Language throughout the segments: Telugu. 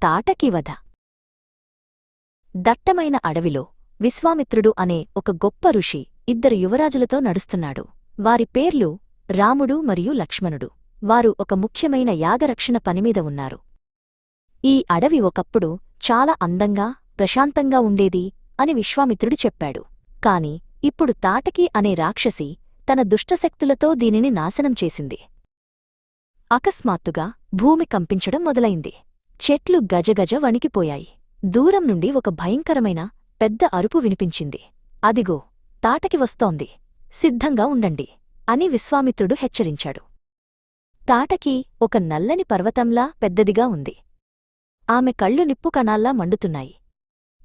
తాటకి వధ. దట్టమైన అడవిలో విశ్వామిత్రుడు అనే ఒక గొప్ప ఋషి ఇద్దరు యువరాజులతో నడుస్తున్నాడు. వారి పేర్లు రాముడు మరియు లక్ష్మణుడు. వారు ఒక ముఖ్యమైన యాగరక్షణ పనిమీద ఉన్నారు. ఈ అడవి ఒకప్పుడు చాలా అందంగా ప్రశాంతంగా ఉండేది అని విశ్వామిత్రుడు చెప్పాడు. కాని ఇప్పుడు తాటకి అనే రాక్షసి తన దుష్టశక్తులతో దీనిని నాశనం చేసింది. అకస్మాత్తుగా భూమి కంపించడం మొదలైంది. చెట్లు గజగజ వణికిపోయాయి. దూరం నుండి ఒక భయంకరమైన పెద్ద అరుపు వినిపించింది. అదిగో తాటకి వస్తోంది, సిద్ధంగా ఉండండి అని విశ్వామిత్రుడు హెచ్చరించాడు. తాటకి ఒక నల్లని పర్వతంలా పెద్దదిగా ఉంది. ఆమె కళ్ళు నిప్పు కణాల్లా మండుతున్నాయి.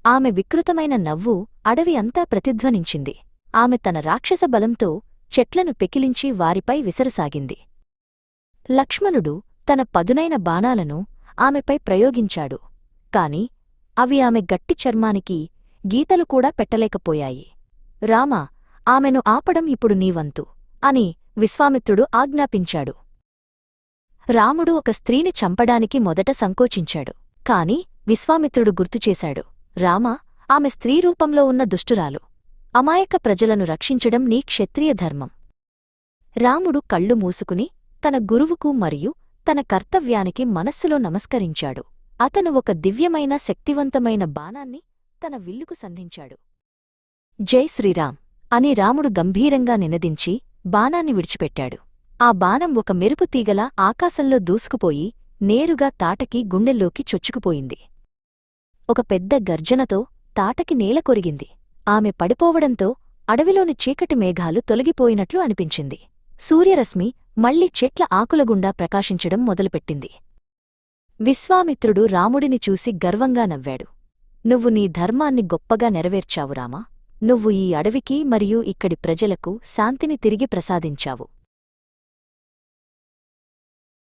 ఆమె వికృతమైన నవ్వు అడవి అంతా ప్రతిధ్వనించింది. ఆమె తన రాక్షస బలంతో చెట్లను పెకిలించి వారిపై విసరసాగింది. లక్ష్మణుడు తన పదునైన బాణాలను ఆమెపై ప్రయోగించాడు. కాని అవి ఆమె గట్టి చర్మానికి గీతలు కూడా పెట్టలేకపోయాయి. రామా, ఆమెను ఆపడం ఇప్పుడు నీవంతు అని విశ్వామిత్రుడు ఆజ్ఞాపించాడు. రాముడు ఒక స్త్రీని చంపడానికి మొదట సంకోచించాడు. కాని విశ్వామిత్రుడు గుర్తుచేశాడు, రామా, ఆమె స్త్రీ రూపంలో ఉన్న దుష్టురాలు. అమాయక ప్రజలను రక్షించడం నీ క్షత్రియ ధర్మం. రాముడు కళ్ళు మూసుకుని తన గురువుకు మరియు తన కర్తవ్యానికి మనస్సులో నమస్కరించాడు. అతను ఒక దివ్యమైన శక్తివంతమైన బాణాన్ని తన విల్లుకు సంధించాడు. జై శ్రీరామ్ అని రాముడు గంభీరంగా నినదించి బాణాన్ని విడిచిపెట్టాడు. ఆ బాణం ఒక మెరుపు తీగలా ఆకాశంలో దూసుకుపోయి నేరుగా తాటకి గుండెల్లోకి చొచ్చుకుపోయింది. ఒక పెద్ద గర్జనతో తాటకి నేల కొరిగింది. ఆమె పడిపోవడంతో అడవిలోని చీకటి మేఘాలు తొలగిపోయినట్లు అనిపించింది. సూర్యరశ్మి మళ్లీ చెట్ల ఆకులగుండా ప్రకాశించడం మొదలుపెట్టింది. విశ్వామిత్రుడు రాముడిని చూసి గర్వంగా నవ్వాడు. నువ్వు నీ ధర్మాన్ని గొప్పగా నెరవేర్చావు రామా. నువ్వు ఈ అడవికి మరియు ఇక్కడి ప్రజలకు శాంతిని తిరిగి ప్రసాదించావు.